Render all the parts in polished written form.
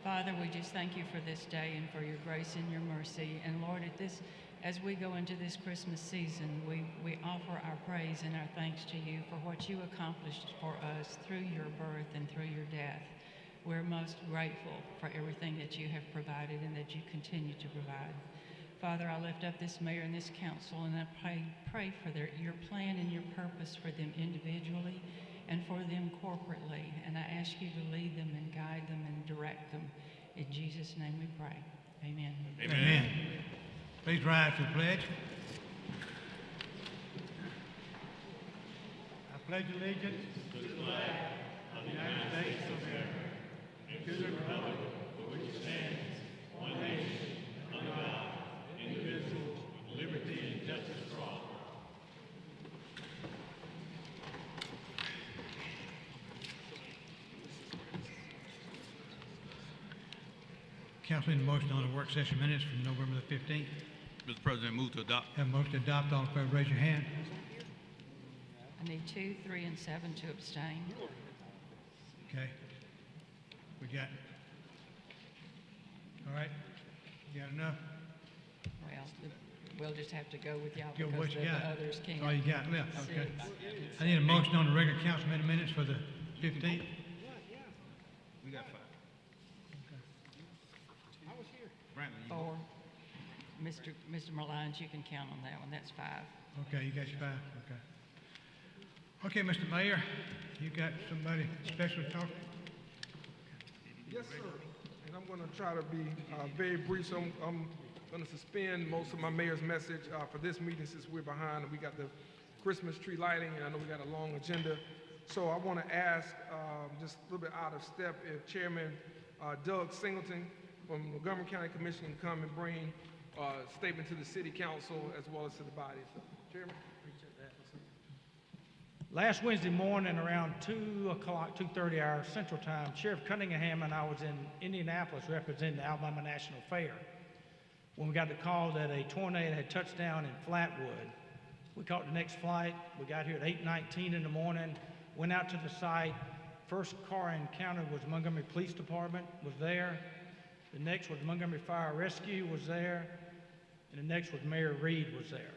Father, we just thank you for this day and for your grace and your mercy. And Lord, as we go into this Christmas season, we offer our praise and our thanks to you for what you accomplished for us through your birth and through your death. We're most grateful for everything that you have provided and that you continue to provide. Father, I lift up this mayor and this council, and I pray for your plan and your purpose for them individually and for them corporately. And I ask you to lead them and guide them and direct them. In Jesus' name we pray. Amen. Amen. Amen. Please rise to the pledge. I pledge allegiance to the flag of the United States of America and to the republic for which it stands, one nation, under God, indivisible, with liberty and justice for all. Council, need a motion on the work session minutes from November the 15th. Mr. President, move to adopt. Have a motion to adopt. All in favor, raise your hand. I need 2, 3, and 7 to abstain. Okay. We got. All right. You got enough? Well, we'll just have to go with y'all Go because what you the got. others can't. All you got left. Okay. Six. I need a motion on the regular council meeting minutes for the 15th. We got 5. Brantley, 4. Mr. Malines, you can count on that one. That's 5. Okay, you got your 5. Okay. Okay, Mr. Mayor, you got somebody special to talk? Yes, sir. And I'm going to try to be very brief. So I'm going to suspend most of my mayor's message for this meeting since we're behind and we got the Christmas tree lighting, and I know we got a long agenda. So I want to ask, just a little bit out of step, if Chairman Doug Singleton from Montgomery County Commission can come and bring a statement to the City Council as well as to the body. So, Chairman. Last Wednesday morning around 2 o'clock, 2:30 hour Central Time, Sheriff Cunningham and I was in Indianapolis representing the Alabama National Fair when we got the call that a tornado had touched down in Flatwood. We caught the next flight. We got here at 8:19 in the morning, went out to the site. First car encountered was Montgomery Police Department was there. The next was Montgomery Fire Rescue was there. And the next was Mayor Reed was there.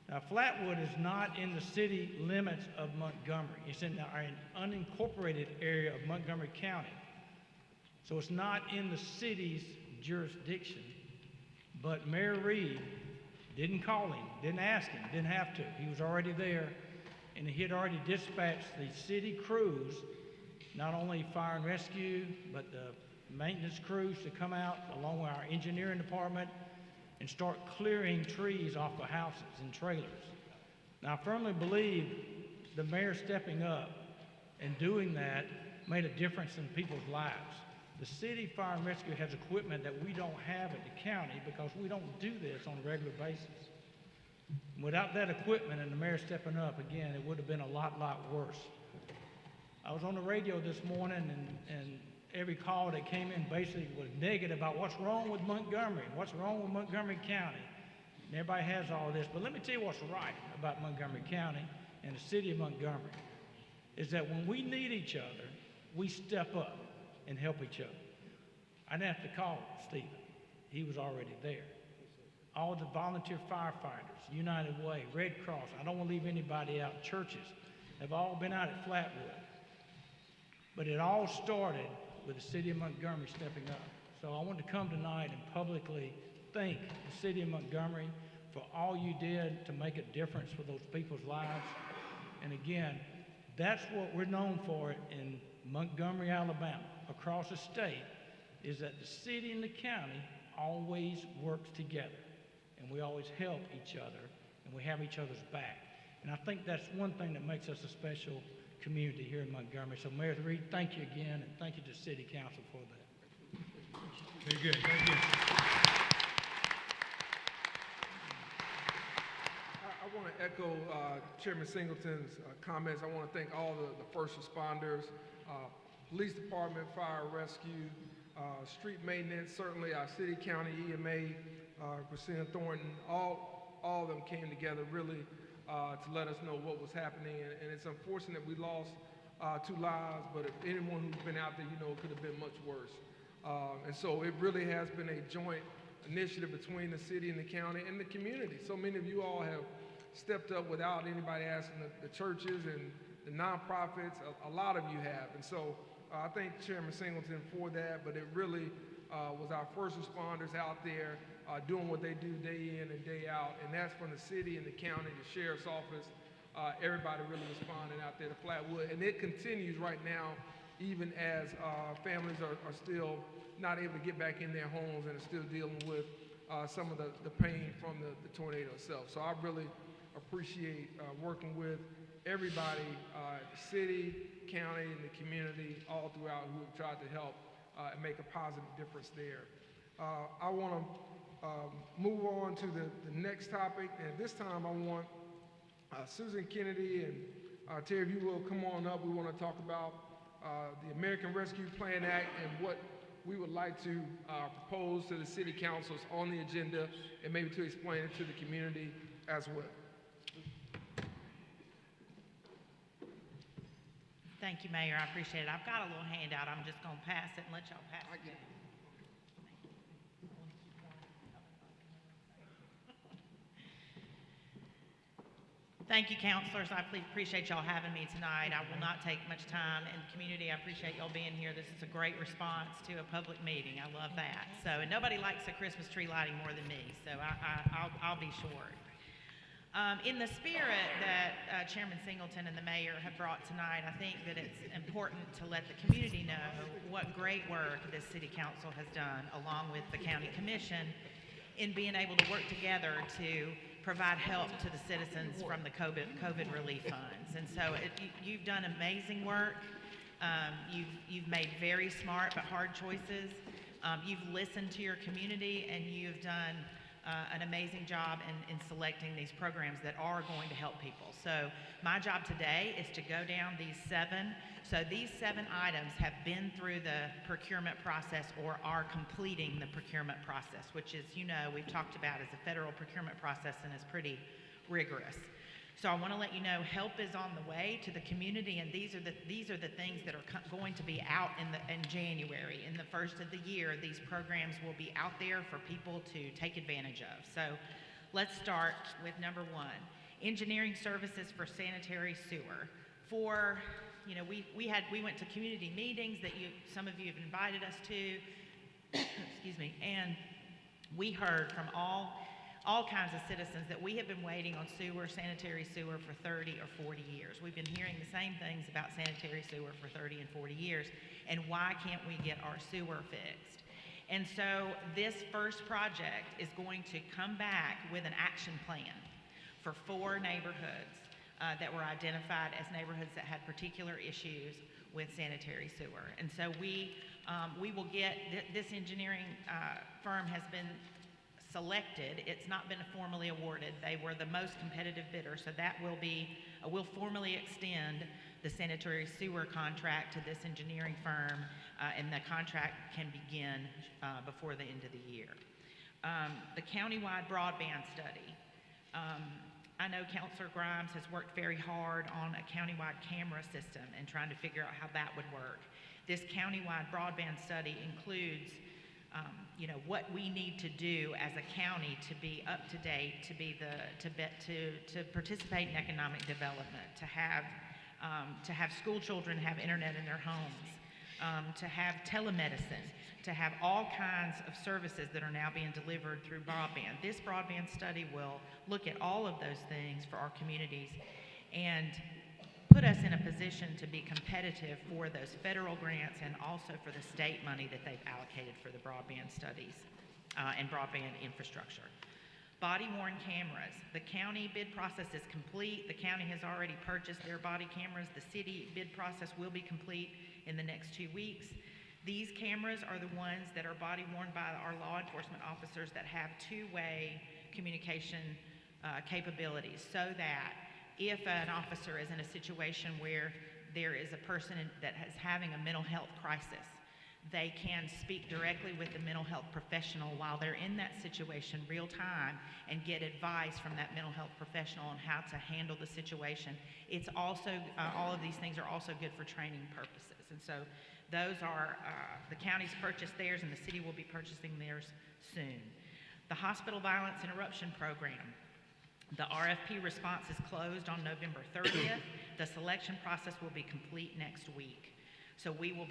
Now, Flatwood is not in the city limits of Montgomery. It's in an unincorporated area of Montgomery County. So it's not in the city's jurisdiction. But Mayor Reed didn't call him, didn't ask him, didn't have to. He was already there, and he had already dispatched the city crews, not only fire and rescue, but the maintenance crews to come out along with our engineering department and start clearing trees off of houses and trailers. Now, I firmly believe the mayor stepping up and doing that made a difference in people's lives. The city fire and rescue has equipment that we don't have at the county because we don't do this on a regular basis. Without that equipment and the mayor stepping up, again, it would have been a lot worse. I was on the radio this morning and every call that came in basically was negative about what's wrong with Montgomery, what's wrong with Montgomery County. And everybody has all this, but let me tell you what's right about Montgomery County and the city of Montgomery, is that when we need each other, we step up and help each other. I didn't have to call Stephen. He was already there. All the volunteer firefighters, United Way, Red Cross, I don't want to leave anybody out, churches, have all been out at Flatwood. But it all started with the city of Montgomery stepping up. So I want to come tonight and publicly thank the city of Montgomery for all you did to make a difference for those people's lives. And again, that's what we're known for in Montgomery, Alabama, across the state, is that the city and the county always works together. And we always help each other, and we have each other's back. And I think that's one thing that makes us a special community here in Montgomery. So Mayor Reed, thank you again, and thank you to City Council for that. Very good. Thank you. I want to echo Chairman Singleton's comments. I want to thank all the first responders, police department, fire rescue, street maintenance, certainly our city, county, EMA, Christina Thornton, all of them came together really to let us know what was happening. And it's unfortunate we lost 2 lives, but if anyone who's been out there, you know, it could have been much worse. And so it really has been a joint initiative between the city and the county and the community. So many of you all have stepped up without anybody asking, the churches and the nonprofits, a lot of you have. And so I thank Chairman Singleton for that, but it really was our first responders out there doing what they do day in and day out, and that's from the city and the county, the sheriff's office, everybody really responding out there to Flatwood. And it continues right now, even as families are still not able to get back in their homes and are still dealing with some of the pain from the tornado itself. So I really appreciate working with everybody, the city, county, and the community all throughout who have tried to help and make a positive difference there. I want to move on to the next topic, and this time I want Susan Kennedy and Terry, if you will come on up. We want to talk about the American Rescue Plan Act and what we would like to propose to the city councils on the agenda, and maybe to explain it to the community as well. Thank you, Mayor. I appreciate it. I've got a little handout. I'm just going to pass it and let y'all pass it. Thank you, counselors. I appreciate y'all having me tonight. I will not take much time. And community, I appreciate y'all being here. This is a great response to a public meeting. I love that. So, and nobody likes a Christmas tree lighting more than me, so I'll be short. In the spirit that Chairman Singleton and the mayor have brought tonight, I think that it's important to let the community know what great work this city council has done, along with the county commission, in being able to work together to provide help to the citizens from the COVID relief funds. And so you've done amazing work. You've made very smart but hard choices. You've listened to your community, and you've done an amazing job in selecting these programs that are going to help people. So my job today is to go down these seven. So these 7 items have been through the procurement process or are completing the procurement process, which is, you know, we've talked about as a federal procurement process and is pretty rigorous. So I want to let you know help is on the way to the community, and these are the things that are going to be out in January. In the first of the year, these programs will be out there for people to take advantage of. So let's start with number 1, engineering services for sanitary sewer. We went to community meetings that some of you have invited us to, excuse me, and we heard from all kinds of citizens that we have been waiting on sanitary sewer for 30 or 40 years. We've been hearing the same things about sanitary sewer for 30 and 40 years, and why can't we get our sewer fixed? And so this first project is going to come back with an action plan for 4 neighborhoods that were identified as neighborhoods that had particular issues with sanitary sewer. And so we will get, this engineering firm has been selected. It's not been formally awarded. They were the most competitive bidder, so that will be, we'll formally extend the sanitary sewer contract to this engineering firm, and the contract can begin before the end of the year. The countywide broadband study. I know Councilor Grimes has worked very hard on a countywide camera system and trying to figure out how that would work. This countywide broadband study includes what we need to do as a county to be up to date, to participate in economic development, to have school children have internet in their homes, to have telemedicine, to have all kinds of services that are now being delivered through broadband. This broadband study will look at all of those things for our communities and put us in a position to be competitive for those federal grants and also for the state money that they've allocated for the broadband studies and broadband infrastructure. Body-worn cameras. The county bid process is complete. The county has already purchased their body cameras. The city bid process will be complete in the next 2 weeks. These cameras are the ones that are body-worn by our law enforcement officers that have two-way communication capabilities, so that if an officer is in a situation where there is a person that is having a mental health crisis, they can speak directly with the mental health professional while they're in that situation real time and get advice from that mental health professional on how to handle the situation. It's also, all of these things are also good for training purposes. And so Those are, the county's purchased theirs and the city will be purchasing theirs soon. The Hospital Violence Interruption Program. The RFP response is closed on November 30th. The selection process will be complete next week. So we will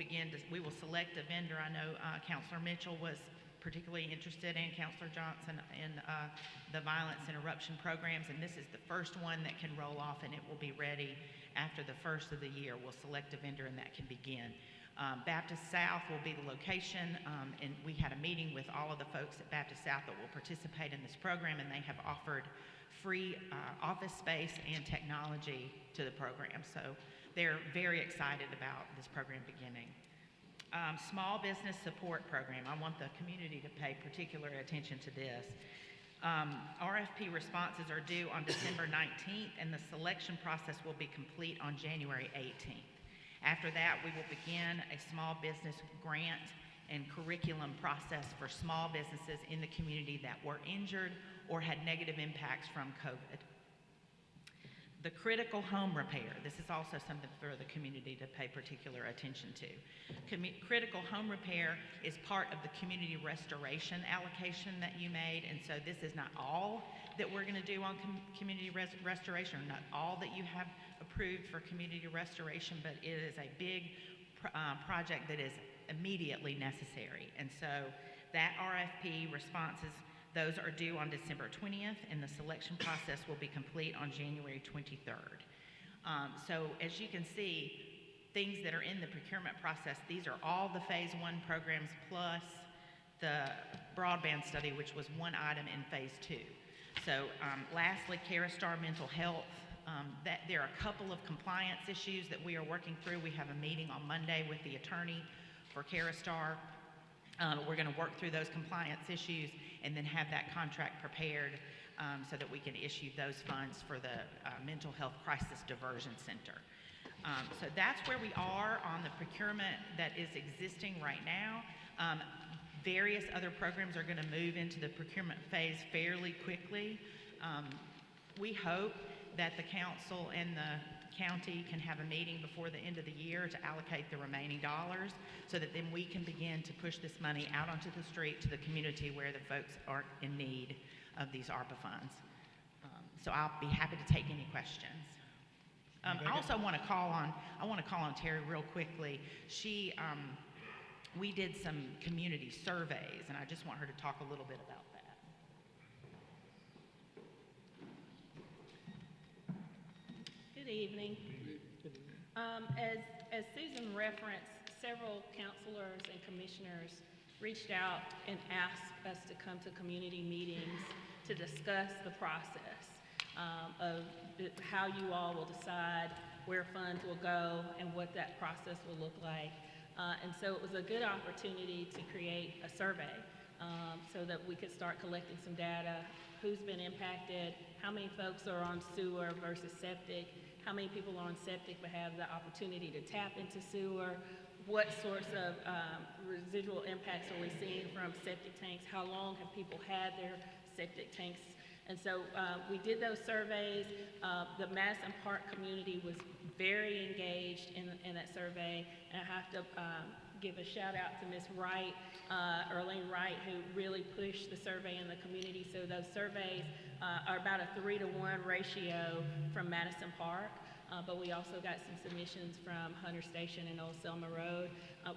select a vendor. I know Councilor Mitchell was particularly interested, and Councilor Johnson, in the violence interruption programs, and this is the first one that can roll off, and it will be ready after the first of the year. We'll select a vendor and that can begin. Baptist South will be the location, and we had a meeting with all of the folks at Baptist South that will participate in this program, and they have offered free office space and technology to the program. So they're very excited about this program beginning. Small Business Support Program. I want the community to pay particular attention to this. RFP responses are due on December 19th, and the selection process will be complete on January 18th. After that, we will begin a small business grant and curriculum process for small businesses in the community that were injured or had negative impacts from COVID. The critical home repair. This is also something for the community to pay particular attention to. Critical home repair is part of the community restoration allocation that you made, and so this is not all that we're going to do on community restoration, or not all that you have approved for community restoration, but it is a big project that is immediately necessary. And so that RFP responses, those are due on December 20th, and the selection process will be complete on January 23rd. So as you can see, things that are in the procurement process, these are all the Phase 1 programs plus the broadband study, which was one item in Phase 2. So lastly, CareStar Mental Health. There are a couple of compliance issues that we are working through. We have a meeting on Monday with the attorney for CareStar. We're going to work through those compliance issues and then have that contract prepared so that we can issue those funds for the Mental Health Crisis Diversion Center. So that's where we are on the procurement that is existing right now. Various other programs are going to move into the procurement phase fairly quickly. We hope that the council and the county can have a meeting before the end of the year to allocate the remaining dollars so that then we can begin to push this money out onto the street to the community where the folks are in need of these ARPA funds. So I'll be happy to take any questions. I also want to call on Terry real quickly. We did some community surveys, and I just want her to talk a little bit about that. Good evening. As Susan referenced, several councilors and commissioners reached out and asked us to come to community meetings to discuss the process of how you all will decide where funds will go and what that process will look like. And so it was a good opportunity to create a survey so that we could start collecting some data. Who's been impacted? How many folks are on sewer versus septic? How many people are on septic but have the opportunity to tap into sewer? What sorts of residual impacts are we seeing from septic tanks? How long have people had their septic tanks? And so we did those surveys. The Madison Park community was very engaged in that survey. And I have to give a shout out to Ms. Wright, Earlene Wright, who really pushed the survey in the community. So those surveys are about a 3-to-1 ratio from Madison Park. But we also got some submissions from Hunter Station and Old Selma Road.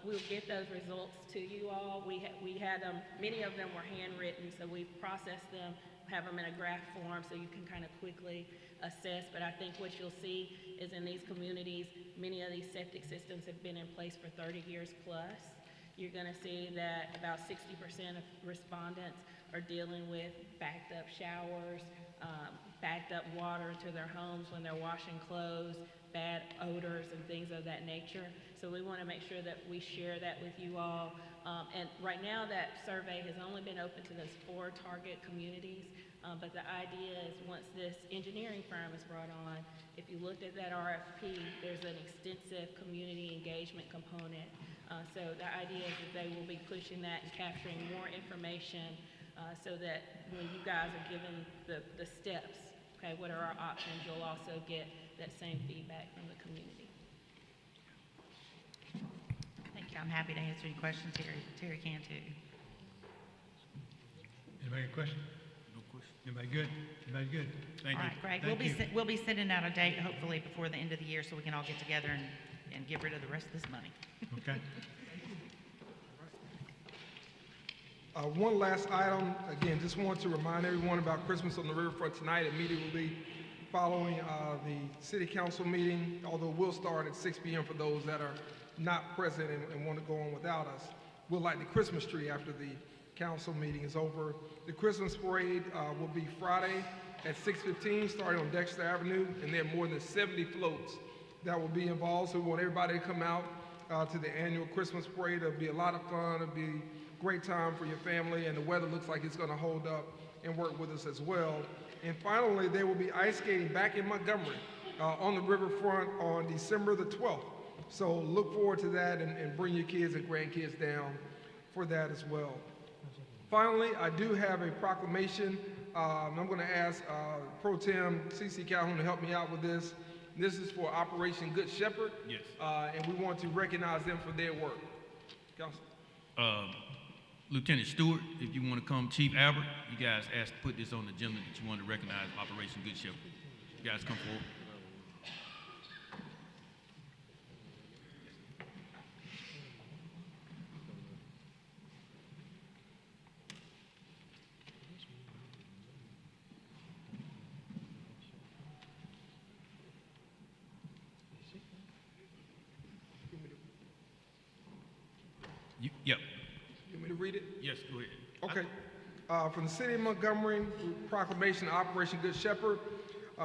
We'll get those results to you all. We had them, many of them were handwritten, so we processed them, have them in a graph form so you can kind of quickly assess. But I think what you'll see is in these communities, many of these septic systems have been in place for 30 years plus. You're going to see that about 60% of respondents are dealing with backed up showers, backed up water into their homes when they're washing clothes, bad odors and things of that nature. So we want to make sure that we share that with you all. And right now that survey has only been open to those 4 target communities. But the idea is once this engineering firm is brought on, if you looked at that RFP, there's an extensive community engagement component. So the idea is that they will be pushing that and capturing more information so that when you guys are given the steps, okay, what are our options, you'll also get that same feedback from the community. Thank you. I'm happy to answer any questions. Terry can too. Anybody got a question? No question. Anybody good? Anybody good? Thank All you. right, Greg, Thank you. we'll be sending out a date hopefully before the end of the year so we can all get together and get rid of the rest of this money. Okay. One last item, again, just want to remind everyone about Christmas on the Riverfront tonight, immediately following the city council meeting, although we'll start at 6 p.m. for those that are not present and want to go on without us. We'll light the Christmas tree after the council meeting is over. The Christmas parade will be Friday at 6:15, starting on Dexter Avenue, and there are more than 70 floats that will be involved, so we want everybody to come out to the annual Christmas parade. It'll be a lot of fun. It'll be great time for your family, and the weather looks like it's going to hold up and work with us as well. And finally, there will be ice skating back in Montgomery on the riverfront on December the 12th. So look forward to that and bring your kids and grandkids down for that as well. Finally, I do have a proclamation. I'm going to ask Pro Tem C.C. Calhoun to help me out with this. This is for Operation Good Shepherd. Yes. And we want to recognize them for their work. Council. Lieutenant Stewart, if you want to come, Chief Albert, you guys asked to put this on the agenda that you want to recognize Operation Good Shepherd. You guys come forward. Yep. You want me to read it? Yes, go ahead. Okay. From the City of Montgomery, proclamation of Operation Good Shepherd.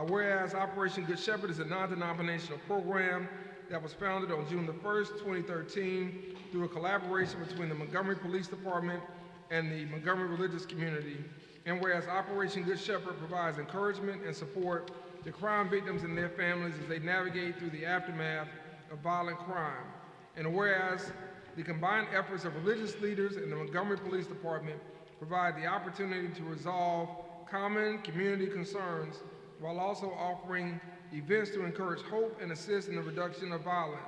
Whereas Operation Good Shepherd is a non-denominational program that was founded on June the 1st, 2013, through a collaboration between the Montgomery Police Department and the Montgomery religious community. And whereas Operation Good Shepherd provides encouragement and support to crime victims and their families as they navigate through the aftermath of violent crime. And whereas the combined efforts of religious leaders and the Montgomery Police Department provide the opportunity to resolve common community concerns while also offering events to encourage hope and assist in the reduction of violence.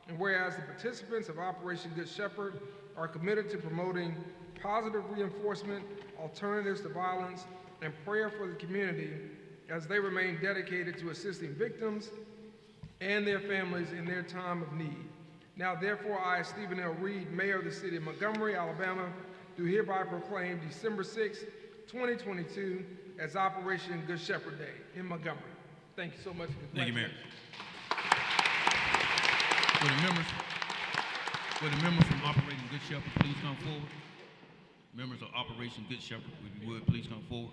And whereas the participants of Operation Good Shepherd are committed to promoting positive reinforcement, alternatives to violence, and prayer for the community as they remain dedicated to assisting victims and their families in their time of need. Now, therefore, I, Stephen L. Reed, Mayor of the City of Montgomery, Alabama, do hereby proclaim December 6, 2022 as Operation Good Shepherd Day in Montgomery. Thank you so much. Thank you, Mayor. Will the members from Operation Good Shepherd please come forward? Members of Operation Good Shepherd, if you would, please come forward.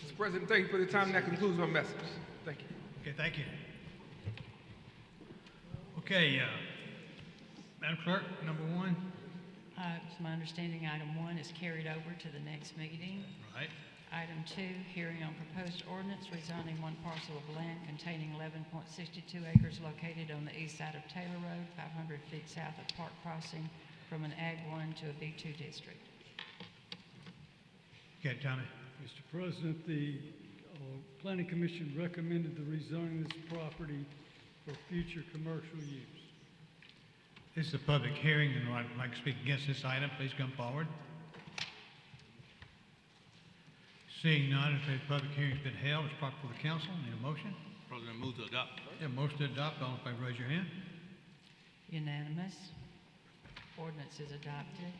Mr. President, thank you for the time. That concludes my message. Thank you. Okay, thank you. Okay, Madam Clerk, number one. It's my understanding item 1 is carried over to the next meeting. Right. Item 2, hearing on proposed ordinance rezoning one parcel of land containing 11.62 acres located on the east side of Taylor Road, 500 feet south of Park Crossing, from an Ag 1 to a B2 district. Okay, Tommy. Mr. President, the Planning Commission recommended the rezoning this property for future commercial use. This is a public hearing, and I'd like to speak against this item. Please come forward. Seeing none, if the public hearing's been held, it's proper for the council. Need a motion? President, move to adopt. Have a motion to adopt. All in favor, raise your hand. Unanimous. Ordinance is adopted.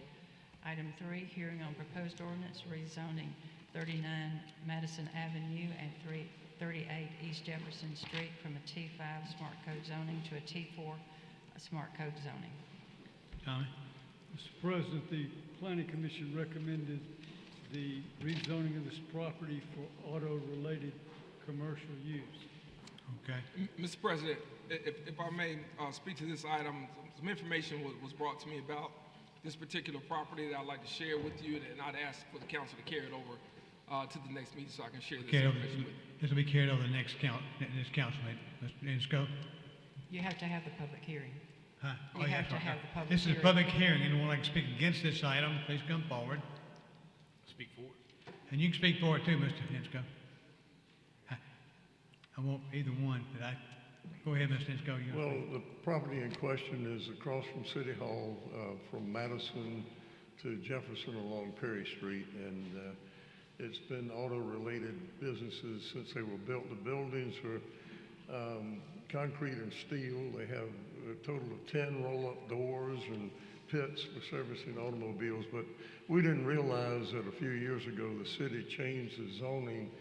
Item 3, hearing on proposed ordinance rezoning 39 Madison Avenue and 338 East Jefferson Street from a T5 Smart Code zoning to a T4 Smart Code zoning. Tommy? Mr. President, the Planning Commission recommended the rezoning of this property for auto-related commercial use. Okay. Mr. President, if I may speak to this item, some information was brought to me about this particular property that I'd like to share with you, and I'd ask for the council to carry it over to the next meeting so I can share this information with you. This will be carried over the next council meeting. Mr. Inscoe? You have to have the public hearing. Huh? You have to right. have the public This is a hearing. public hearing. Anyone like to speak against this item, please come forward. Speak for it. And you can speak for it too, Mr. Inscoe. I won't either one, but go ahead, Mr. Inscoe. Well, the property in question is across from City Hall, from Madison to Jefferson along Perry Street, and it's been auto-related businesses since they were built. The buildings are concrete and steel. They have a total of 10 roll-up doors and pits for servicing automobiles, but we didn't realize that a few years ago the city changed the zoning,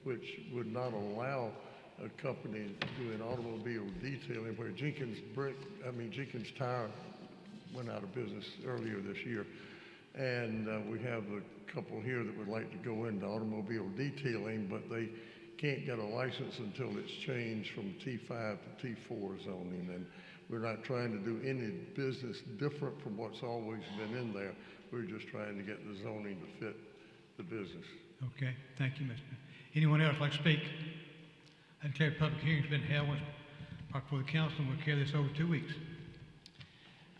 which would not allow a company doing automobile detailing, where Jenkins Tire went out of business earlier this year. And we have a couple here that would like to go into automobile detailing, but they can't get a license until it's changed from T5 to T4 zoning. And we're not trying to do any business different from what's always been in there. We're just trying to get the zoning to fit the business. Okay, thank you, Mr. Anyone else like to speak? I declare the public hearing's been held. For the council, we'll carry this over 2 weeks.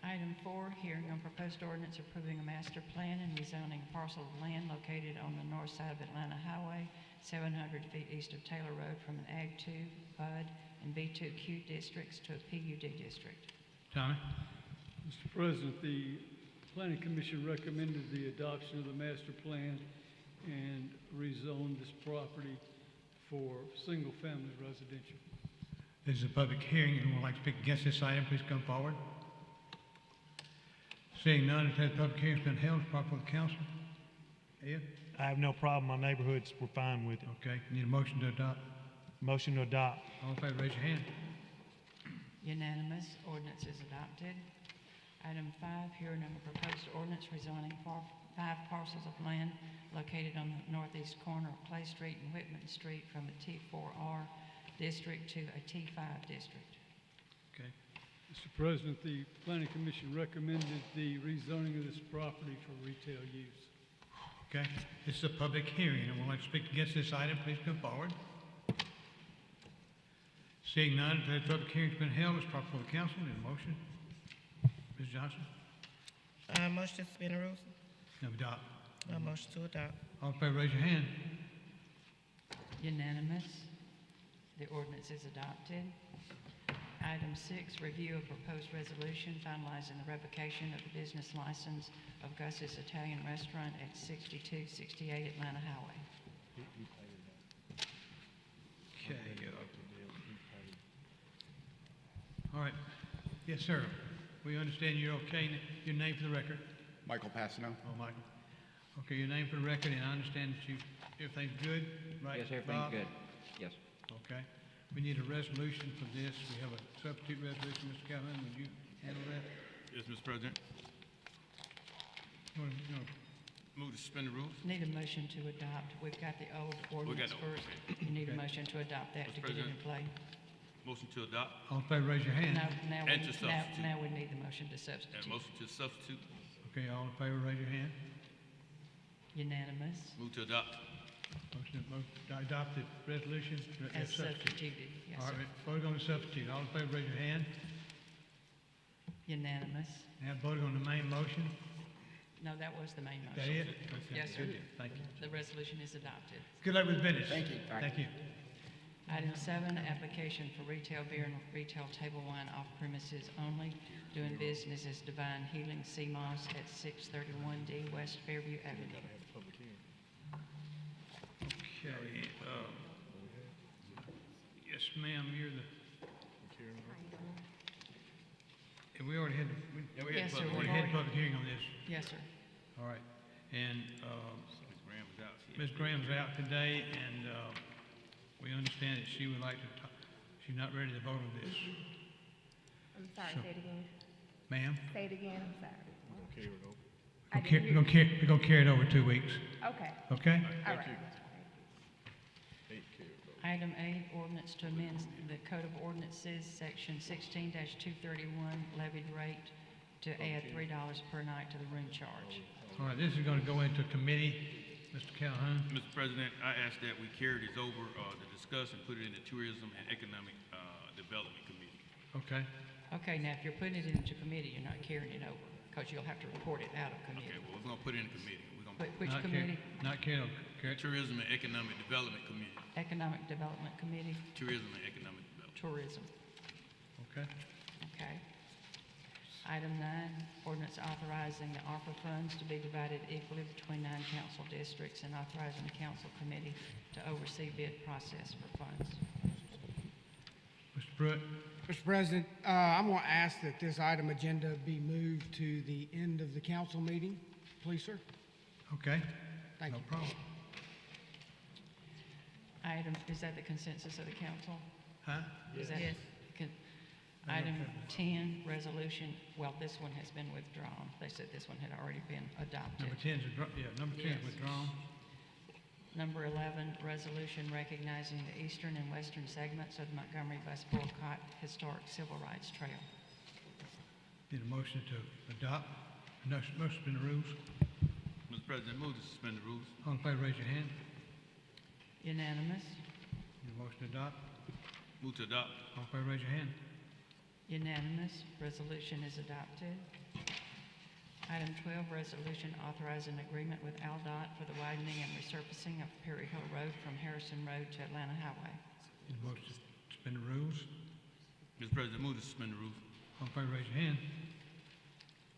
Item 4, hearing on proposed ordinance approving a master plan and rezoning a parcel of land located on the north side of Atlanta Highway, 700 feet east of Taylor Road, from an Ag 2, BUD, and B2Q districts to a PUD district. Tommy? Mr. President, the Planning Commission recommended the adoption of the master plan and rezoned this property for single-family residential. This is a public hearing. Anyone like to speak against this item, please come forward. Seeing none, the public hearing's been held. It's proper for the council. Ed? I have no problem. My neighborhoods were fine with it. Okay. Need a motion to adopt. Motion to adopt. All in favor, raise your hand. Unanimous. Ordinance is adopted. Item 5, hearing on a proposed ordinance rezoning 5 parcels of land located on the northeast corner of Clay Street and Whitman Street from a T4R district to a T5 district. Okay. Mr. President, the Planning Commission recommended the rezoning of this property for retail use. Okay. This is a public hearing. Anyone like to speak against this item, please come forward. Seeing none, the public hearing's been held. It's proper for the council. Need a motion? Ms. Johnson? Motion to suspend the rules. No, adopt. Motion to adopt. All in favor, raise your hand. Unanimous. The ordinance is adopted. Item 6, review of proposed resolution finalizing the revocation of the business license of Gus's Italian Restaurant at 6268 Atlanta Highway. Okay. All right. Yes, sir. We understand you're okay. Your name for the record? Michael Passano. Oh, Michael. Okay, your name for the record, and I understand that everything's good, right? Yes, everything's Bob? good. Yes. Okay. We need a resolution for this. We have a substitute resolution. Mr. Calhoun, would you handle that? Yes, Mr. President. You wanna Move to suspend the rules. Need a motion to adopt. We've got the old ordinance the old, first. You need a Okay. motion to adopt that to Mr. get it in President. play. Motion to adopt. All in favor, raise your hand. Now And to substitute. now we need the motion to And substitute. motion to substitute. Okay, all in favor, raise your hand. Unanimous. Move to adopt. Motion to adopt the resolution As substituted, yes, All sir. right, voting on the substitute. All in favor, raise your hand. Unanimous. Now voting on the main motion. No, that was the main Is motion. that it? Okay, Yes, sir. good. Thank you. The resolution is adopted. Good luck with business. Thank you. All right. Thank you. Item 7, application for retail beer and retail table wine off premises only, doing business as Divine Healing CMOS at 631D West Fairview Avenue. Okay. Yes, Yes, ma'am, you're the. And we already had, Yes, sir, already we've had a already- public hearing on this. Yes, sir. All right. And, Ms. Graham's out. Ms. Graham's out today, and, we understand that she would like to talk, she's not ready to vote on this. I'm sorry, So- say it again. Ma'am? Say it again, I'm sorry. We're gonna carry it over 2 weeks, Okay, okay? all right. Item 8, ordinance to amend the Code of Ordinances, Section 16-231, levied rate to add $3 per night to the room charge. All right, this is gonna go into committee. Mr. Calhoun? Mr. President, I ask that we carry this over, to discuss and put it in the Tourism and Economic, Development Committee. Okay. Okay, now if you're putting it into committee, you're not carrying it over, because you'll have to report it out of Okay, committee. well, we're gonna put it in committee. We're gonna But which Not committee? Not carried over. Tourism and Economic Development Committee. Economic Development Committee, Tourism and Economic Development. Tourism. Okay. Okay. Item 9, ordinance authorizing the ARPA funds to be divided equally between 9 council districts and authorizing the council committee to oversee bid process for funds. Mr. Pruitt? Mr. President, I'm going to ask that this item agenda be moved to the end of the council meeting, please, sir. Okay. Thank No you. problem. Item, is that the consensus of the council? Huh? Is that Yes. con- Item 10, resolution, well, this one has been withdrawn. They said this one had already been adopted. Number 10 is, number 10 Yes. is withdrawn. Number 11, resolution recognizing the eastern and western segments of the Montgomery Bus Boycott Historic Civil Rights Trail. Need a motion to adopt. Motion to suspend the rules. Mr. President, move to suspend the rules. All in favor, raise your hand. Unanimous? Need a motion to adopt. Move to adopt. All in favor, raise your hand. Unanimous. Resolution is adopted. Item 12, resolution authorizing agreement with AlDOT for the widening and resurfacing of Perry Hill Road from Harrison Road to Atlanta Highway. Need a motion to suspend the rules. Mr. President, move to suspend the rules. All in favor, raise your hand.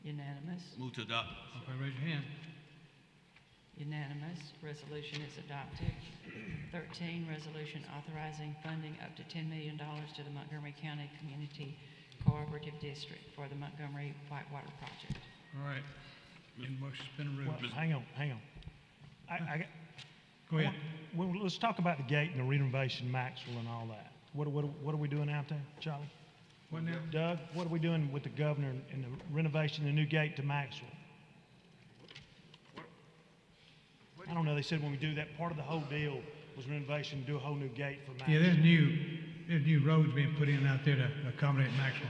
Unanimous? Move to adopt. All in favor, raise your hand. Unanimous. Resolution is adopted. 13, resolution authorizing funding up to $10 million to the Montgomery County Community Cooperative District for the Montgomery Whitewater Project. All right. Need a motion to suspend the Well, rules. hang on. Go ahead. Well, let's talk about the gate and the renovation, Maxwell and all that. What are we doing out there, Charlie? What now? Doug, what are we doing with the governor and the renovation, the new gate to Maxwell? I don't know, they said when we do that, part of the whole deal was renovation, do a whole new gate for Maxwell. Yeah, there's new roads being put in out there to accommodate Maxwell.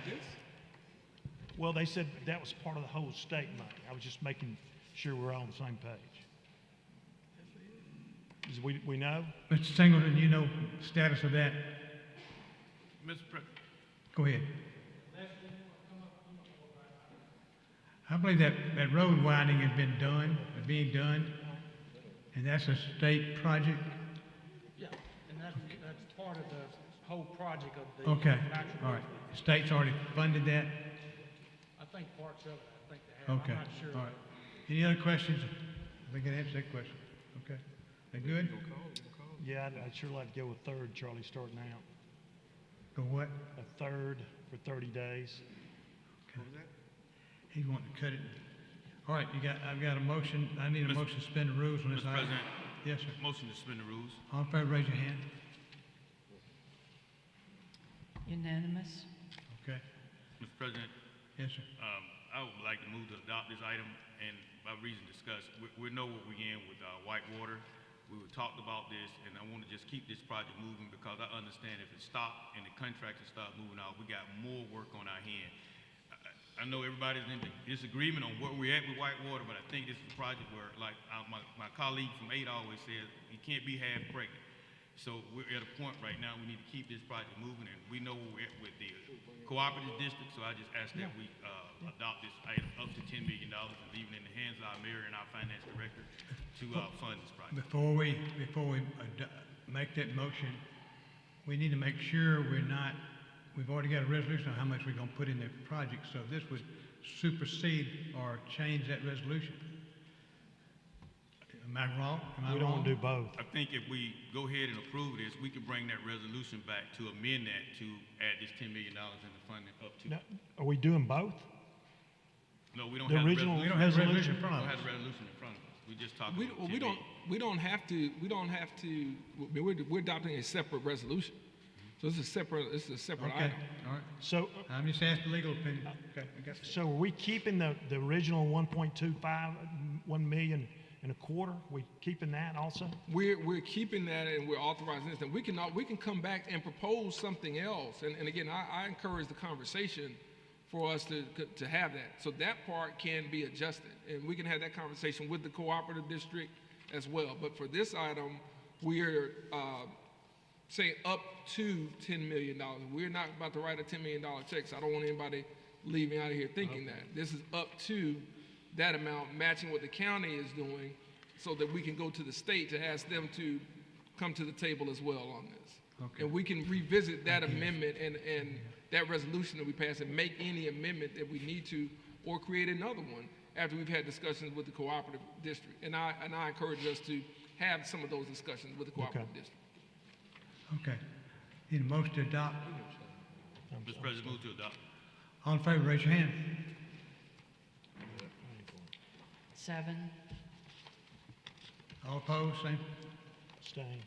Well, they said that was part of the whole state money. I was just making sure we're all on the same page. We know? Mr. Singleton, you know status of that? Mr. President. Go ahead. I believe that road widening has been done, being done, and that's a state project. Yeah, and that's part of the whole project of the. Okay, Maxwell all right. Road. The state's already funded that? I think parts of it, I think they have. Okay, I'm not sure. all right. Any other questions? I think I answered that question. Okay. They good? Yeah, I'd sure like to go with third, Charlie, starting out. Go what? A third for 30 days. He's wanting to cut it. All right, I've got a motion. I need a motion to suspend the rules on this Mr. item. President. Yes, sir. Motion to suspend the rules. All in favor, raise your hand. Unanimous? Okay. Mr. President, Yes, sir. I would like to move to adopt this item, and by reason discussed, we know what we're in with Whitewater. We were talked about this, and I want to just keep this project moving because I understand if it stopped and the contractors start moving out, we got more work on our hand. I know everybody's in disagreement on where we're at with Whitewater, but I think this is a project where, like my colleague from 8 always says, you can't be half pregnant. So we're at a point right now, we need to keep this project moving, and we know where we're at with the cooperative district, so I just ask that we adopt this item up to $10 million and leave it in the hands of our mayor and our finance director to fund this project. Before we make that motion, we need to make sure we've already got a resolution on how much we're gonna put in the project, so this would supersede or change that resolution. Am I wrong? Am I We don't wrong? want to do both. I think if we go ahead and approve this, we can bring that resolution back to amend that to add this $10 million in the funding up to. Now, are we doing both? No, we don't The have original the We don't have a resolution? resolution in front We of don't us. have the resolution in front of us. We just talking We, about well, 10 we don't, million. we don't have to, we're adopting a separate resolution. So it's a separate Okay, item. all right. So, I'm just asking the legal opinion. Okay, I guess. so are we keeping the original 1.25, 1 million and a quarter? We keeping that also? We're keeping that and we're authorizing this. And we can come back and propose something else. And again, I encourage the conversation for us to have that. So that part can be adjusted. And we can have that conversation with the cooperative district as well. But for this item, we're saying up to $10 million. We're not about to write a $10 million check, so I don't want anybody leaving out of here thinking that. This is up to that amount, matching what the county is doing, so that we can go to the state to ask them to come to the table as well on this. Okay. And we can revisit that amendment and that resolution that we pass and make any amendment that we need to, or create another one after we've had discussions with the cooperative district. And I encourage us to have some of those discussions with the cooperative district. Okay. Need a motion to adopt. Mr. President, move to adopt. All in favor, raise your hand. 7, All opposed, same. Staying.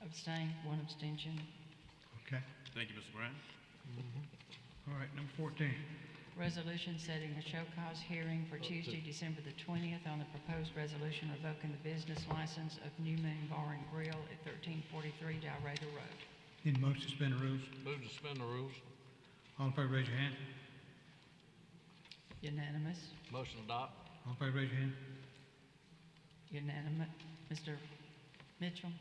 abstain, 1 abstention. Okay. Thank you, Mr. Brown. All right, number 14. Resolution setting a show cause hearing for Tuesday, December the 20th on the proposed resolution revoking the business license of New Moon Bar and Grill at 1343 Dalrata Road. Need a motion to suspend the rules. Move to suspend the rules. All in favor, raise your hand. Unanimous? Motion adopt. All in favor, raise your hand. Unanimous. Mr. Mitchell,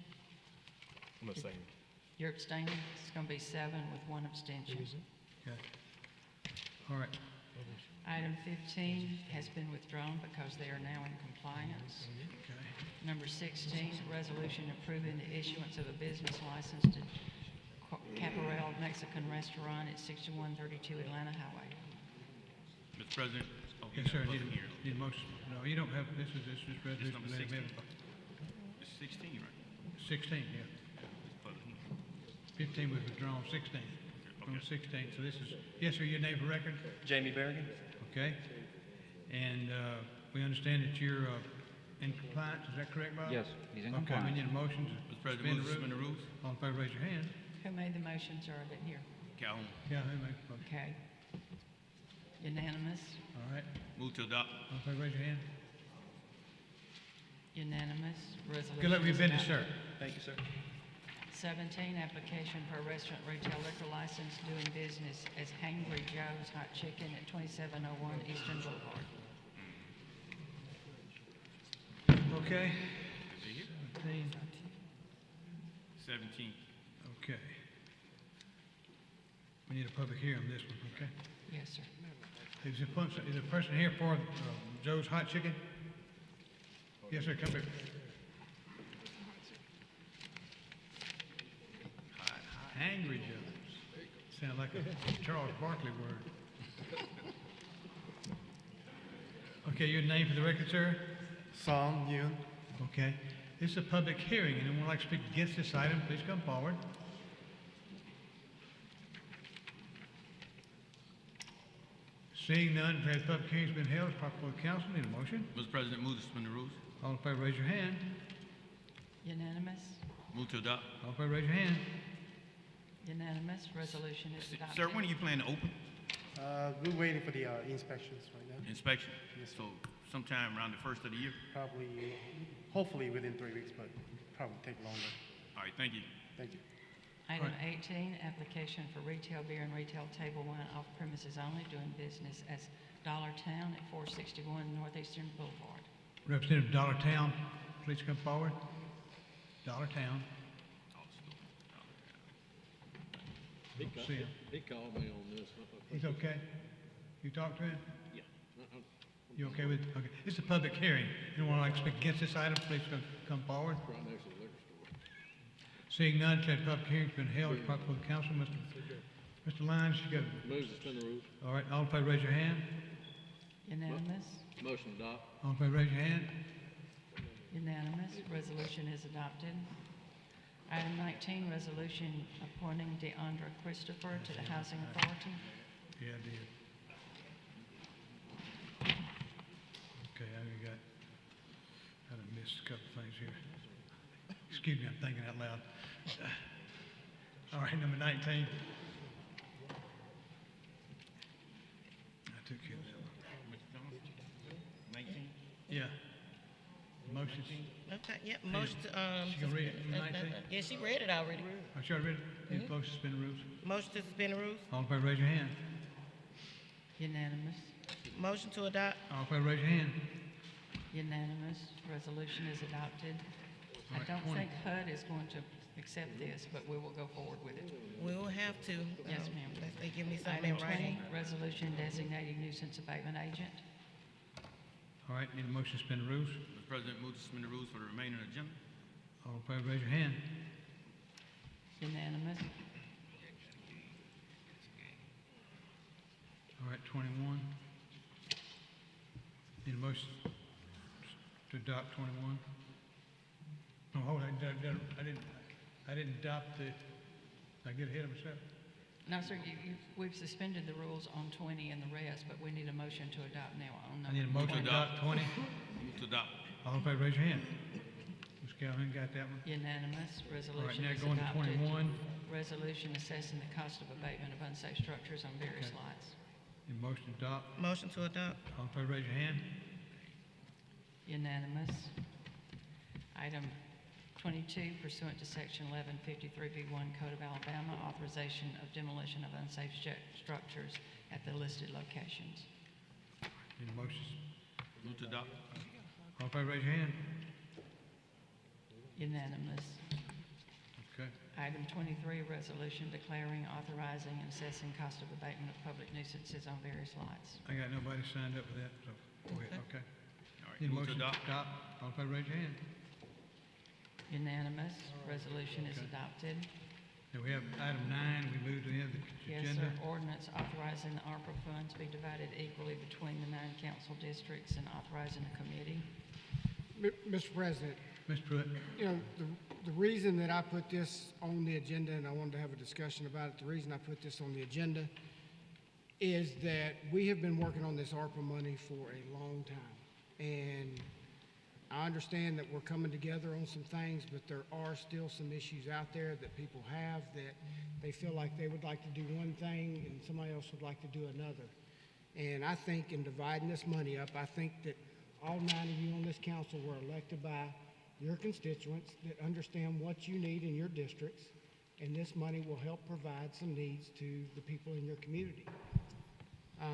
I'm gonna say. you're abstaining? It's going to be 7 with 1 abstention. Okay. All right. Item 15 has been withdrawn because they are now in compliance. Okay. Number 16, resolution approving the issuance of a business license to Caparel Mexican Restaurant at 6132 Atlanta Highway. Mr. President. Oh, Yes, sir. public Need hearing. a motion. No, you don't have, this is resolution. number 16. It's 16, right? 16, yeah. Public hearing. 15 was withdrawn, 16. From 16, so this is, yes, sir, your name for record? Jamie Berrigan. Okay. And we understand that you're in compliance, is that correct, Bob? Yes, he's in Okay, we compliance. need a motion to Mr. President, move to suspend the rules. All in favor, raise your hand. Who made the motion, sir? I didn't hear. Calhoun. Yeah, who made the motion? Okay. Unanimous? All right. Move to adopt. All in favor, raise your hand. Unanimous. Resolution Good luck with your is business, sir. adopted. Thank you, sir. 17, application for a restaurant retail liquor license doing business as Hangry Joe's Hot Chicken at 2701 Eastern Boulevard. Okay. 17. 17. Okay. We need a public hearing on this one, okay? Yes, sir. Is a person here for Joe's Hot Chicken? Yes, sir, come here. Angry Joe's. Sound like a Charles Barkley word. Okay, your name for the record, sir? Song Yun. Okay. This is a public hearing. Anyone would like to speak against this item, please come forward. Seeing none, declare the public hearing's been held. It's proper for the council. Need a motion? Mr. President, move to suspend the rules. All in favor, raise your hand. Unanimous? Move to adopt. All in favor, raise your hand. Unanimous. Resolution is adopted. Sir, when are you planning to open We're waiting for the inspections right now. inspection? Yes, sir. So sometime around the first of the year? Probably, hopefully within 3 weeks, but probably take longer. All right, thank you. Thank you. Item 18, application for retail beer and retail table wine off premises only, doing business as Dollar Town at 461 Northeastern Boulevard. Representative Dollartown, please come forward. Dollartown. See him. He called me on this. He's okay? You talked to him? Yeah. You okay with, okay. This is a public hearing. Anyone like to speak against this item, please come forward. Right next to the liquor store. Seeing none, declare the public hearing's been held. It's proper for the council. Mr. Lyons, you got, Move to suspend the rules. all right, all in favor, raise your hand. Unanimous? Motion adopt. All in favor, raise your hand. Unanimous. Resolution is adopted. Item 19, resolution appointing Deandra Christopher to the Housing Authority. Yeah, I did. Okay, I done missed a couple things here. Excuse me, I'm thinking out loud. All right, number 19. I took care of that one. 19? Yeah. Motion. Okay, yeah, motion to, She gonna read it, number 19? yeah, she read it already. I sure read it. Need a motion to suspend the rules. Motion to suspend the rules. All in favor, raise your hand. Unanimous. Motion to adopt. All in favor, raise your hand. Unanimous. Resolution is adopted. I All right, don't 20. think HUD is going to accept this, but we will go forward with it. We will have to. Yes, ma'am. Unless they give me something Item in writing. 20, resolution designating nuisance abatement agent. All right, need a motion to suspend the rules. Mr. President, move to suspend the rules for the remaining agenda. All in favor, raise your hand. Unanimous. All right, 21. Need a motion to adopt 21. No, hold on, I didn't adopt the, did I get ahead of myself? No, sir, we've suspended the rules on 20 and the rest, but we need a motion to adopt now on I need a number motion to 20. adopt 20. Move to adopt. All in favor, raise your hand. Ms. Calhoun, got that one? Unanimous. All right, Resolution now is going to adopted. 21. Resolution assessing the cost of abatement of unsafe structures on various Okay. lots. Need a motion to adopt. Motion to adopt. All in favor, raise your hand. Unanimous. Item 22, pursuant to Section 1153B1 Code of Alabama, authorization of demolition of unsafe structures at the listed locations. Need a motion. Move to adopt. All in favor, raise your hand. Unanimous. Okay. Item 23, resolution declaring, authorizing, and assessing cost of abatement of public nuisances on various lots. I got nobody signed up for that, so go ahead, okay. All right, Need a move to motion to adopt. adopt. All in favor, raise your hand. Unanimous. Resolution is adopted. Now we have item 9, we moved to the end of the Yes, agenda. sir. Ordinance authorizing the ARPA funds be divided equally between the 9 council districts and authorizing a committee. Mr. President, Mr. Pruitt, you know, the reason that I put this on the agenda, and I wanted to have a discussion about it, the reason I put this on the agenda is that we have been working on this ARPA money for a long time. And I understand that we're coming together on some things, but there are still some issues out there that people have that they feel like they would like to do one thing and somebody else would like to do another. And I think in dividing this money up, I think that all 9 of you on this council were elected by your constituents that understand what you need in your districts, and this money will help provide some needs to the people in your community. I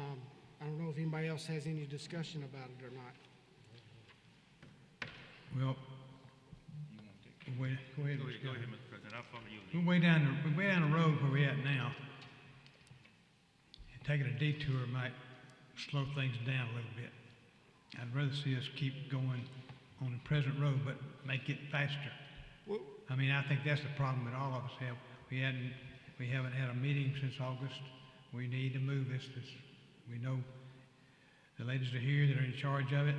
don't know if anybody else has any discussion about it or not. well, wait, go ahead. Go Ms. ahead, Calhoun. Mr. President. I'll follow you. We're way down the road where we're at now. And taking a detour might slow things down a little bit. I'd rather see us keep going on the present road, but make it faster. I mean, I think that's the problem that all of us have. We haven't had a meeting since August. We need to move this. We know the ladies are here that are in charge of it,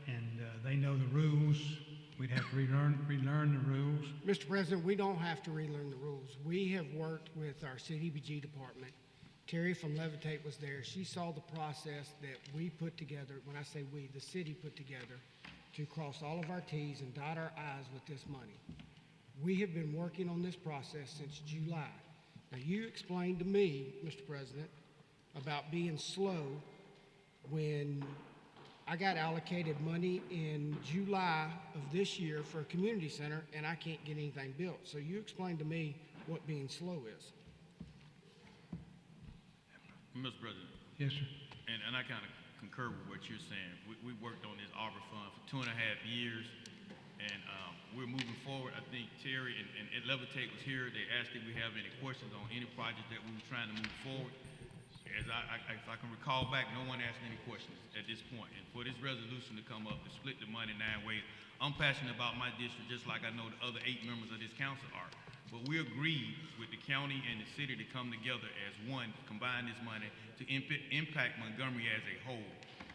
and they know the rules. We'd have to relearn the rules. Mr. President, we don't have to relearn the rules. We have worked with our CDBG department. Terry from Levitate was there. She saw the process that we put together. When I say we, the city put together to cross all of our T's and dot our I's with this money. We have been working on this process since July. Now, you explained to me, Mr. President, about being slow when I got allocated money in July of this year for a community center, and I can't get anything built. So you explained to me what being slow is. Mr. President. Yes, sir. And I kind of concur with what you're saying. We worked on this ARPA fund for 2.5 years, and we're moving forward. I think Terry and Levitate was here. They asked if we have any questions on any project that we were trying to move forward. As if I can recall back, no one asked any questions at this point. And for this resolution to come up to split the money 9 ways, I'm passionate about my district just like I know the other 8 members of this council are. But we agreed with the county and the city to come together as one, combine this money to impact Montgomery as a whole.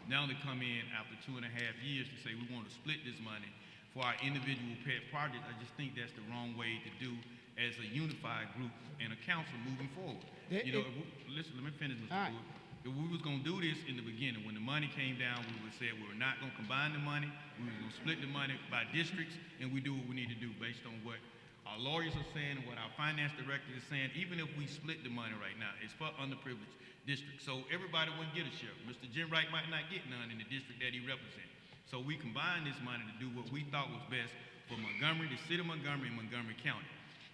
Now to come in after 2.5 years to say we want to split this money for our individual pet projects. I just think that's the wrong way to do as a unified group and a council moving forward. Listen, let me finish, Mr. All right. Pruitt. If we was gonna do this in the beginning, when the money came down, we would say we were not gonna combine the money, we were gonna split the money by districts, and we do what we need to do based on what our lawyers are saying and what our finance director is saying. Even if we split the money right now, it's for underprivileged districts. So everybody wouldn't get a share. Mr. Jim Wright might not get none in the district that he represents. So we combined this money to do what we thought was best for Montgomery, the city of Montgomery, and Montgomery County.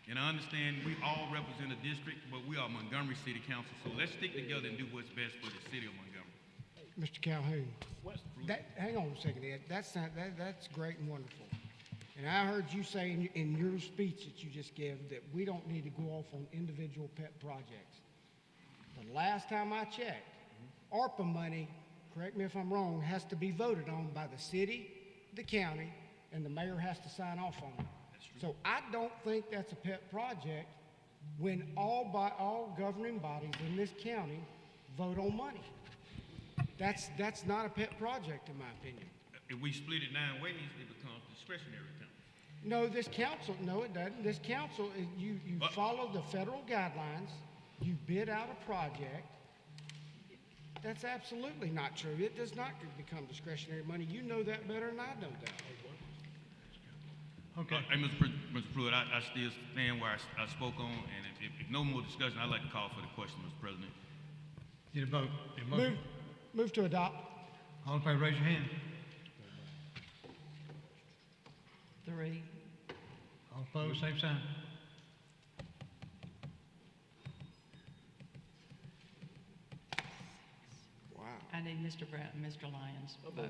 And I understand we all represent a district, but we are Montgomery City Council, so let's stick together and do what's best for the city of Montgomery. Mr. Calhoun, hang on a second, Ed. That's great and wonderful. And I heard you say in your speech that you just gave that we don't need to go off on individual pet projects. The last time I checked, ARPA money, correct me if I'm wrong, has to be voted on by the city, the county, and the mayor has to sign off on it. So I don't think that's a pet project when all governing bodies in this county vote on money. That's not a pet project in my opinion. If we split it 9 ways, it becomes discretionary account. No, it doesn't. This council, you follow the federal guidelines, you bid out a project. That's absolutely not true. It does not become discretionary money. You know that better than I know that. Okay. Hey, Mr. Pruitt, I still stand where I spoke on, and if no more discussion, I'd like to call for the question, Mr. President. Need a vote? Need a motion? Move to adopt. All in favor, raise your hand. 3. All opposed, same sign. Wow. I need Mr. Brown and Mr. Lyons' vote.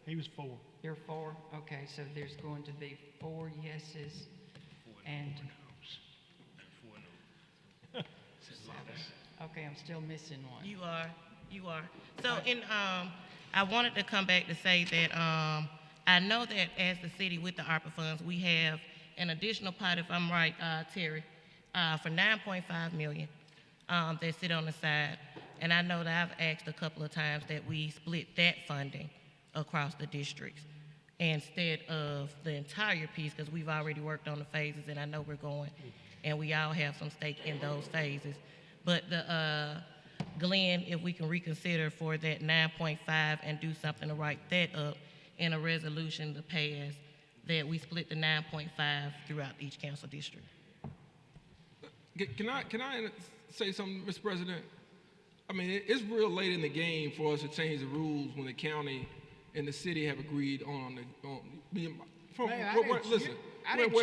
He was 4. You're 4? Okay, so there's going to be 4 yeses and 7. Okay, I'm still missing one. You are. So I wanted to come back to say that I know that as the city with the ARPA funds, we have an additional pot, if I'm right, Terry, for $9.5 million that sit on the side. And I know that I've asked a couple of times that we split that funding across the districts instead of the entire piece, because we've already worked on the phases and I know we're going, and we all have some stake in those phases. But Glenn, if we can reconsider for that 9.5 and do something to write that up in a resolution to pass, that we split the 9.5 throughout each council district. Can I say something, Mr. President? I mean, it's real late in the game for us to change the rules when the county and the city have agreed on listen. I didn't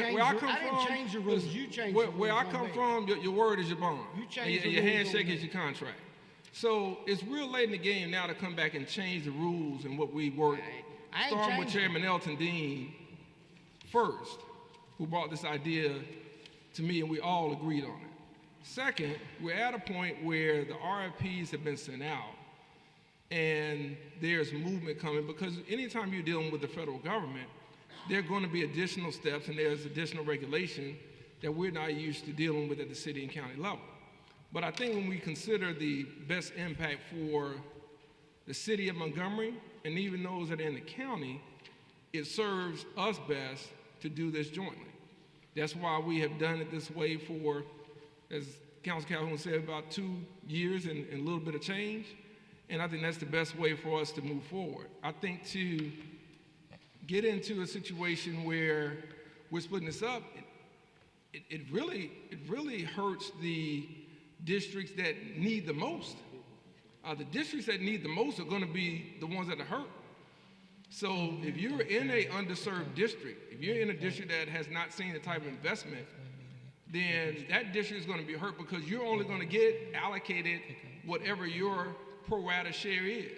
change the rules. You changed the rules. Where I come from, your word is your bond. You changed the your rules handshake over is your contract. So it's real late in the game now to come back and change the rules and what we worked. Starting with Chairman Elton Dean first, who brought this idea to me, and we all agreed on it. Second, we're at a point where the RFPs have been sent out, and there's movement coming, because anytime you're dealing with the federal government, there are going to be additional steps and there's additional regulation that we're not used to dealing with at the city and county level. But I think when we consider the best impact for the city of Montgomery and even those that are in the county, it serves us best to do this jointly. That's why we have done it this way for, as Councilor Calhoun said, about 2 years and a little bit of change. And I think that's the best way for us to move forward. I think to get into a situation where we're splitting this up, it really hurts the districts that need the most. The districts that need the most are going to be the ones that are hurt. So if you're in a underserved district, if you're in a district that has not seen the type of investment, then that district is going to be hurt because you're only going to get allocated whatever your pro rata share is.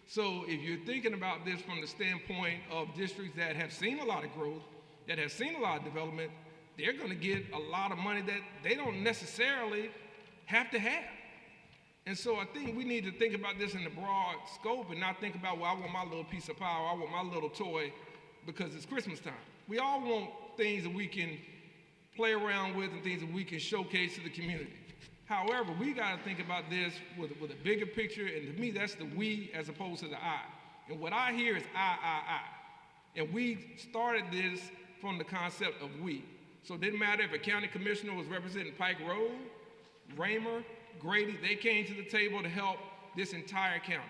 So if you're thinking about this from the standpoint of districts that have seen a lot of growth, that have seen a lot of development, they're going to get a lot of money that they don't necessarily have to have. And so I think we need to think about this in the broad scope and not think about, well, I want my little piece of pie, or I want my little toy because it's Christmas time. We all want things that we can play around with and things that we can showcase to the community. However, we got to think about this with a bigger picture, and to me, that's the we as opposed to the I. And what I hear is I. And we started this from the concept of we. So it didn't matter if a county commissioner was representing Pike Road, Raymer, Grady, they came to the table to help this entire county.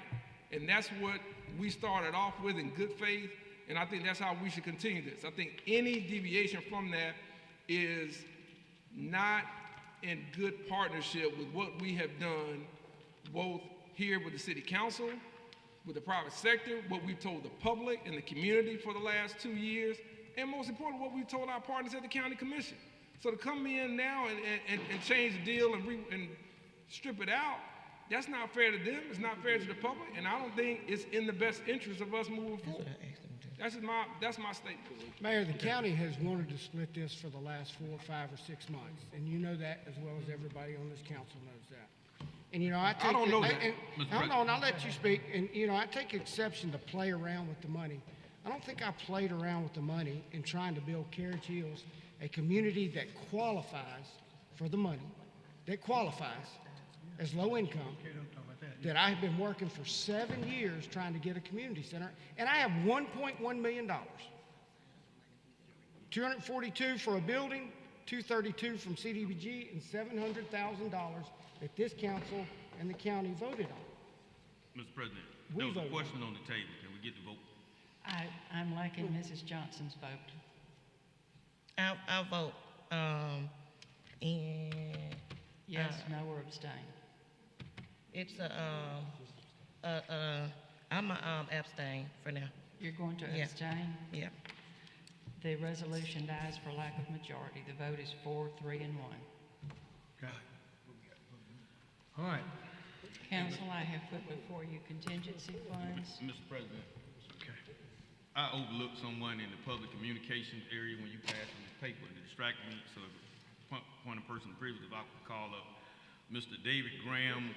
And that's what we started off with in good faith, and I think that's how we should continue this. I think any deviation from that is not in good partnership with what we have done, both here with the city council, with the private sector, what we've told the public and the community for the last 2 years, and most importantly, what we've told our partners at the county commission. So to come in now and change the deal and strip it out, that's not fair to them, it's not fair to the public, and I don't think it's in the best interest of us moving forward. That's my statement. Mayor, the county has wanted to split this for the last 4, 5, or 6 months, and you know that as well as everybody on this council knows that. And you know, I don't know that. Hold on, I'll let you speak. And you know, I take exception to play around with the money. I don't think I played around with the money in trying to build Carriage Hills, a community that qualifies for the money, that qualifies as low income, that I have been working for 7 years trying to get a community center, and I have $1.1 million. 242 for a building, 232 from CDBG, and $700,000 that this council and the county voted on. Mr. President, there was a question on the table. Can we get the vote? I'm liking Mrs. Johnson's vote. I'll vote, and. Yes, no, or abstain. It's I'm abstain for now. You're going to Yeah. abstain? Yeah. The resolution dies for lack of majority. The vote is 4, 3, and 1. Okay. All right. Council, I have put before you contingency funds. Mr. President, Okay. I overlooked someone in the public communications area when you passed on the paper to distract me, so point of personal privilege, if I could call up Mr. David Graham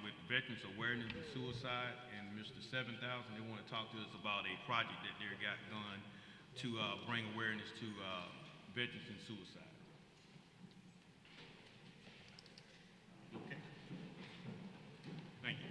with Veterans Awareness and Suicide, and Mr. 7000, they want to talk to us about a project that they got done to bring awareness to veterans and suicide. Okay. Thank you.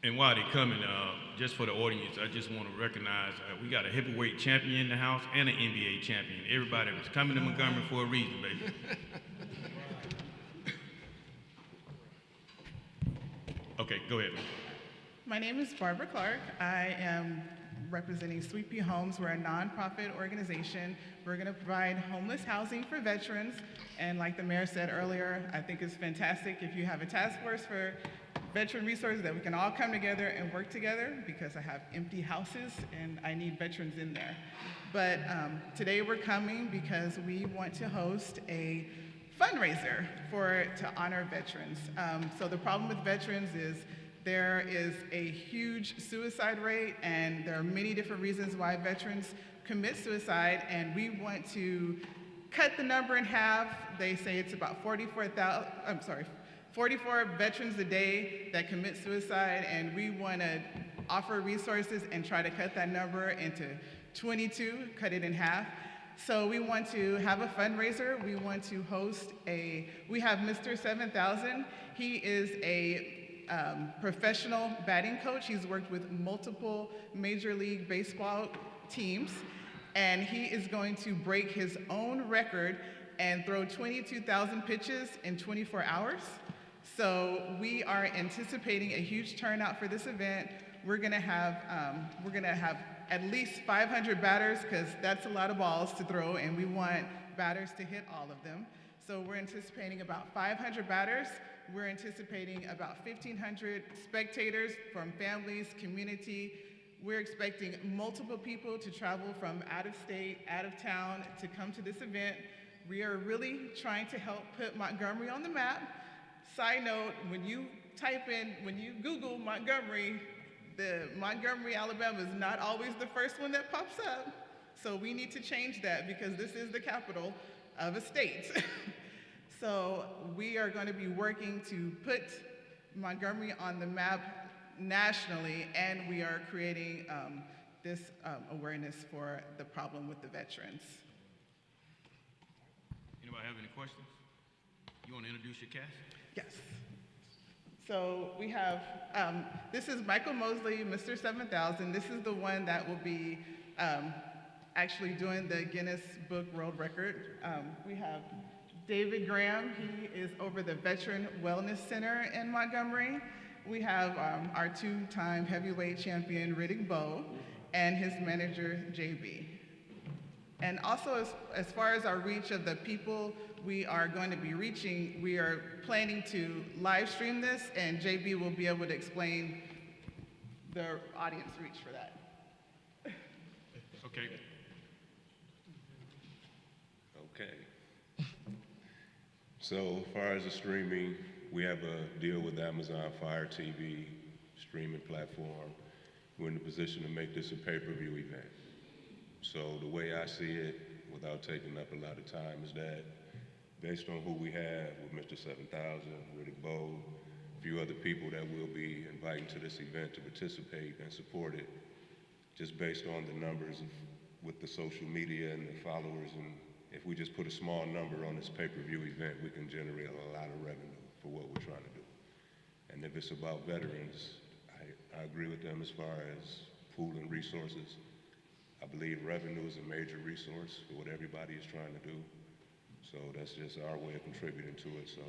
And while they're coming, just for the audience, I just want to recognize we got a heavyweight champion in the house and an NBA champion. Everybody was coming to Montgomery for a reason, baby. Okay, go ahead. My name is Barbara Clark. I am representing Sweet Pea Homes. We're a nonprofit organization. We're going to provide homeless housing for veterans. And like the mayor said earlier, I think it's fantastic if you have a task force for veteran resources that we can all come together and work together, because I have empty houses and I need veterans in there. But today we're coming because we want to host a fundraiser to honor veterans. So the problem with veterans is there is a huge suicide rate, and there are many different reasons why veterans commit suicide, and we want to cut the number in half. They say it's about 44 veterans a day that commit suicide, and we want to offer resources and try to cut that number into 22, cut it in half. So we want to have a fundraiser. We want to host we have Mr. 7000. He is a professional batting coach. He's worked with multiple Major League Baseball teams, and he is going to break his own record and throw 22,000 pitches in 24 hours. So we are anticipating a huge turnout for this event. We're gonna have at least 500 batters, because that's a lot of balls to throw, and we want batters to hit all of them. So we're anticipating about 500 batters. We're anticipating about 1,500 spectators from families, community. We're expecting multiple people to travel from out of state, out of town to come to this event. We are really trying to help put Montgomery on the map. Side note, when you Google Montgomery, the Montgomery, Alabama is not always the first one that pops up. So we need to change that because this is the capital of a state. So we are going to be working to put Montgomery on the map nationally, and we are creating this awareness for the problem with the veterans. Anybody have any questions? You want to introduce your cast? Yes. So we have, this is Michael Mosley, Mr. 7000. This is the one that will be actually doing the Guinness Book World Record. We have David Graham. He is over the Veteran Wellness Center in Montgomery. We have our two-time heavyweight champion, Riddick Bowe, and his manager, JB. And also, as far as our reach of the people we are going to be reaching, we are planning to live stream this, and JB will be able to explain the audience reach for that. Okay. Okay. So as far as the streaming, we have a deal with Amazon Fire TV streaming platform. We're in the position to make this a pay-per-view event. So the way I see it, without taking up a lot of time, is that based on who we have with Mr. 7000, Riddick Bowe, a few other people that we'll be inviting to this event to participate and support it, just based on the numbers with the social media and the followers, and if we just put a small number on this pay-per-view event, we can generate a lot of revenue for what we're trying to do. And if it's about veterans, I agree with them as far as pooling resources. I believe revenue is a major resource for what everybody is trying to do. So that's just our way of contributing to it. So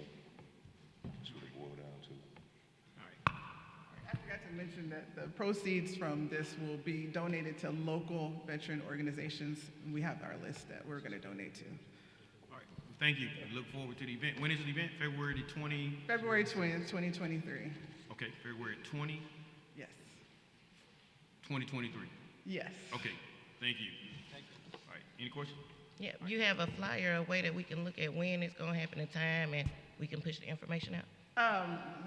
that's what it boiled down to. I forgot to mention that the proceeds from this will be donated to local veteran organizations. We have our list that we're going to donate to. All right. Thank you. We look forward to the event. When is the event? February the 20th? February 20th, 2023. Okay, February 20, Yes. 2023. Yes. Okay, thank you. All right, any questions? Yeah, you have a flyer, a way that we can look at when it's gonna happen, the time, and we can push the information out?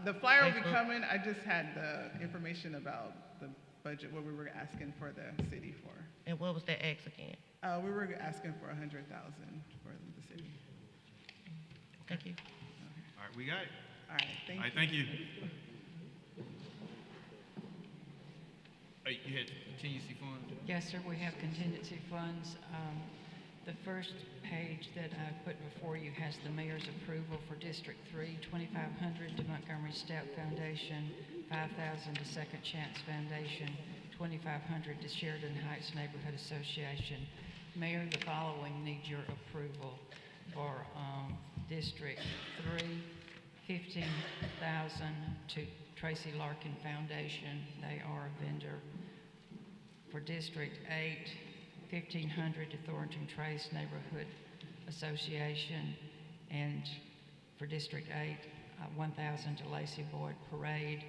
The flyer will be Facebook. coming. I just had the information about the budget, what we were asking for the city for. And what was that ask again? We were asking for 100,000 for the city. Thank you. All right, we got it. All right, thank you. All right, thank you. Hey, you had contingency funds? Yes, sir, we have contingency funds. The first page that I put before you has the mayor's approval for District 3, 2,500 to Montgomery Stout Foundation, 5,000 to Second Chance Foundation, 2,500 to Sheridan Heights Neighborhood Association. Mayor, the following need your approval for District 3, 15,000 to Tracy Larkin Foundation. They are a vendor. For District 8, 1,500 to Thornton Trace Neighborhood Association, and for District 8, 1,000 to Lacey Boyd Parade.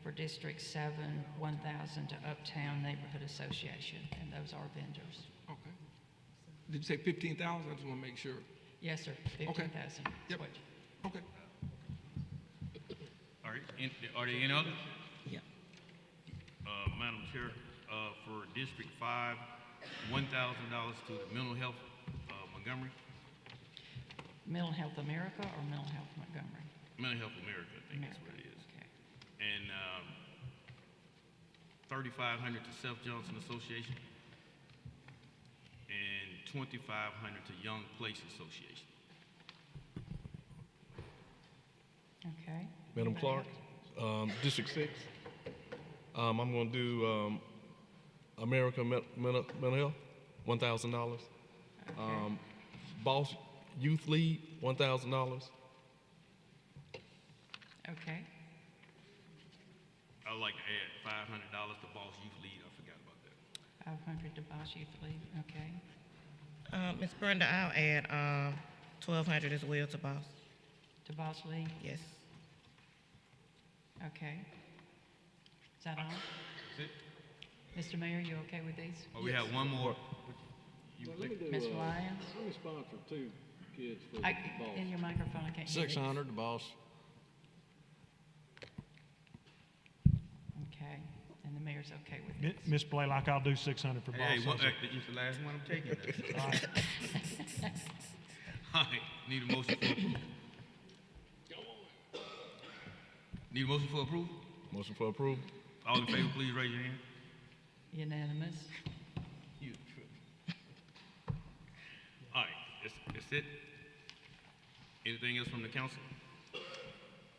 For District 7, 1,000 to Uptown Neighborhood Association, and those are vendors. Okay. Did you say 15,000? I just want to make sure. Yes, sir, 15,000. Yep. Okay. All right, are there any others? Yeah. Madam Chair, for District 5, $1,000 to the Mental Health Montgomery. Mental Health America or Mental Health Montgomery? Mental Health America, I think that's what it is. Okay. And 3,500 to Seth Johnson Association, and 2,500 to Young Place Association. Okay. Madam Anybody Clark, District 6. I'm going to do America Mental Health, $1,000. Boss Youth League, $1,000. Okay. I'd like to add $500 to Boss Youth League. I forgot about that. 500 to Boss Youth League. Okay. Ms. Brenda, I'll add 1,200 as well to Boss. To Boss League. Yes. Okay. Is that all? That's it? Mr. Mayor, you okay with these? Oh, we have one more. Well, let me do, Ms. Lyons? let me sponsor 2 kids for the I, boss. in your microphone, I can't hear you. 600, the boss. Okay, and the mayor's mayor's okay with Mi- it. Ms. Blaylock, I'll do 600 for Boss Hey, what, Hustler. this is the last one I'm taking. All right. All right, need a motion for approval. Need a motion for approval? Motion for approval. All in favor, please raise your hand. Unanimous. All right, that's it. Anything else from the council? All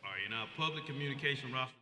right, now, public communication roster.